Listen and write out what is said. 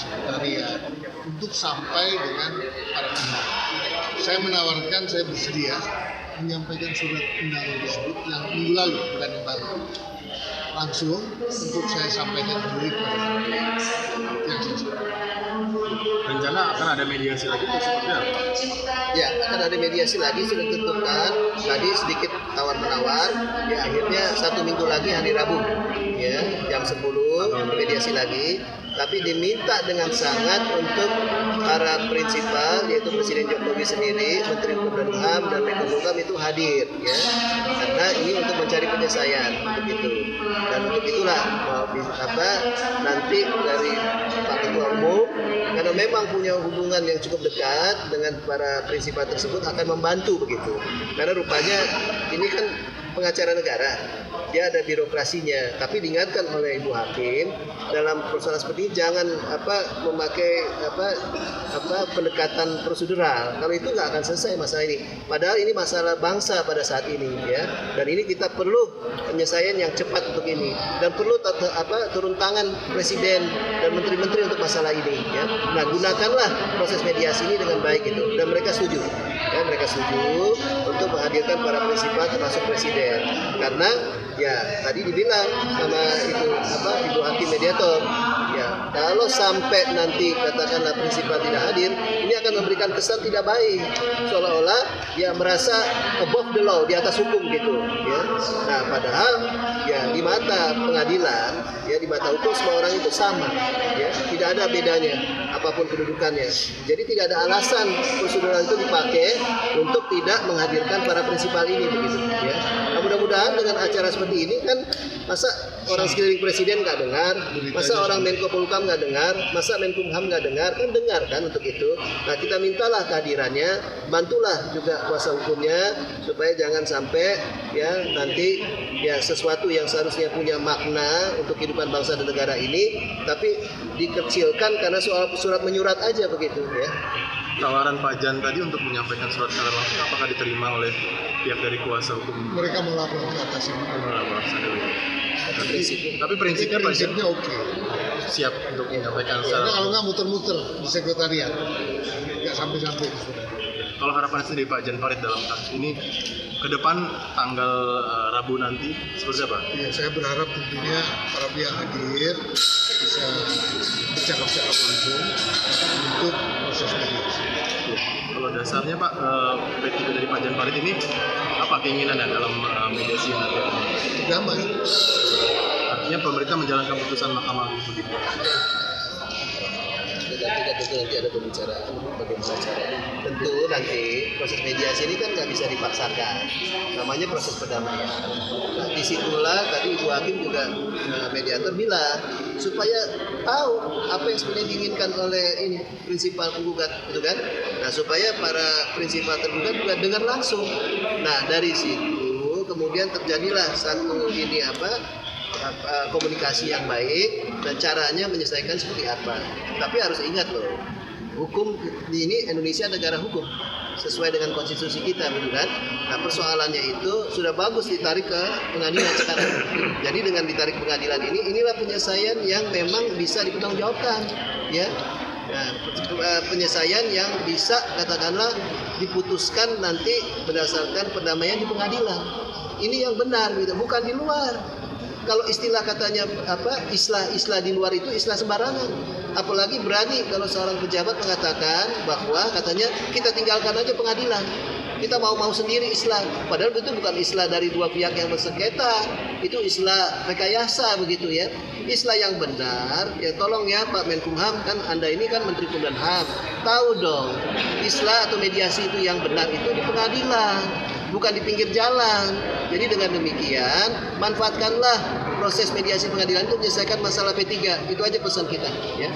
sekretariat untuk sampai dengan para pihak. Saya menawarkan, saya bersedia menyampaikan surat undangan tersebut yang minggu lalu, bukan yang baru. Langsung untuk saya sampaikan sendiri kepada yang Rencana akan ada mediasi lagi atau seperti apa? Ya, akan ada mediasi lagi, sudah ditentukan. Tadi sedikit tawar-menawar, ya akhirnya 1 minggu lagi hari Rabu, ya jam 10 mediasi lagi. Tapi diminta dengan sangat untuk para prinsipal, yaitu Presiden Jokowi sendiri, Menteri Hukum dan HAM dan Menko Polhukam itu hadir, ya, karena ini untuk mencari penyelesaian, begitu. Dan untuk itulah nanti dari Pak Ketua Umum, karena memang punya hubungan yang cukup dekat dengan para prinsipal tersebut, akan membantu begitu. Karena rupanya ini kan pengacara negara, dia ada birokrasinya, tapi diingatkan oleh Ibu Hakim dalam persoalan seperti ini jangan memakai pendekatan prosedural. Kalau itu nggak akan selesai masalah ini. Padahal ini masalah bangsa pada saat ini, ya. Dan ini kita perlu penyelesaian yang cepat untuk ini, dan perlu turun tangan Presiden dan menteri-menteri untuk masalah ini, ya. Nah, gunakanlah proses mediasi ini dengan baik itu, dan mereka setuju. Ya, mereka setuju untuk menghadirkan para prinsipal termasuk Presiden, karena ya tadi dibilang sama Ibu Hakim mediator, ya kalau sampai nanti katakanlah prinsipal tidak hadir, ini akan memberikan kesan tidak baik, seolah-olah ya merasa above the law, di atas hukum gitu, ya. Nah, padahal ya di mata pengadilan, ya di mata hukum semua orang itu sama, ya tidak ada bedanya apapun kedudukannya. Jadi tidak ada alasan prosedural itu dipakai untuk tidak menghadirkan para prinsipal ini, begitu, ya. Nah, mudah-mudahan dengan acara seperti ini kan, masa orang sekeliling Presiden nggak dengar, masa orang Menko Polhukam nggak dengar, masa Menkumham nggak dengar, kan dengar kan untuk itu. Nah, kita mintalah kehadirannya, bantulah juga kuasa hukumnya supaya jangan sampai ya nanti ya sesuatu yang seharusnya punya makna untuk kehidupan bangsa dan negara ini, tapi dikecilkan karena soal surat menyurat aja, begitu, ya. Tawaran Pak Jan tadi untuk menyampaikan surat secara langsung, apakah diterima oleh pihak dari kuasa hukum? mereka melapor ke atas ini. Tapi prinsipnya Pak Jan Prinsipnya oke. siap untuk menyampaikan Karena secara. kalau nggak muter-muter di sekretariat, nggak sampai-sampai. Kalau harapan sendiri Pak Jan Farid dalam kasus ini ke depan tanggal Rabu nanti seperti apa? Ya, saya berharap tentunya para pihak hadir bisa bercakap-cakap langsung untuk proses mediasi. Kalau dasarnya Pak, P3 dari Pak Jan Farid ini apa keinginannya dalam mediasi yang nanti? Damai. Artinya pemerintah menjalankan putusan Mahkamah Agung. Kita tentu nanti ada pembicaraan bagaimana caranya. Tentu nanti proses mediasi ini kan nggak bisa dipaksakan, namanya proses perdamaian. Nah, disitulah tadi Ibu Hakim juga mediator bilang supaya tahu apa yang sebenarnya diinginkan oleh ini prinsipal penggugat, gitu kan? Nah, supaya para prinsipal tergugat juga dengar langsung. Nah, dari situ kemudian terjadilah satu komunikasi yang baik dan caranya menyelesaikan seperti apa. Tapi harus ingat loh, hukum ini Indonesia negara hukum sesuai dengan konstitusi kita, betul kan? Nah, persoalannya itu sudah bagus ditarik ke pengadilan sekarang. Jadi dengan ditarik pengadilan inilah penyelesaian yang memang bisa dipertanggungjawabkan, ya. Nah, penyelesaian yang bisa katakanlah diputuskan nanti berdasarkan perdamaian di pengadilan. Ini yang benar gitu, bukan di luar. Kalau istilah katanya islah di luar itu islah sembarangan. Apalagi berani kalau seorang pejabat mengatakan bahwa katanya kita tinggalkan aja pengadilan, kita mau sendiri islah. Padahal itu bukan islah dari dua pihak yang bersengketa, itu islah rekayasa, begitu, ya. Islah yang benar, ya tolong ya Pak Menkumham, kan Anda ini kan Menteri Hukum dan HAM, tahu dong islah atau mediasi itu yang benar itu di pengadilan, bukan di pinggir jalan. Jadi dengan demikian manfaatkanlah proses mediasi pengadilan itu menyelesaikan masalah P3. Itu aja pesan kita, ya.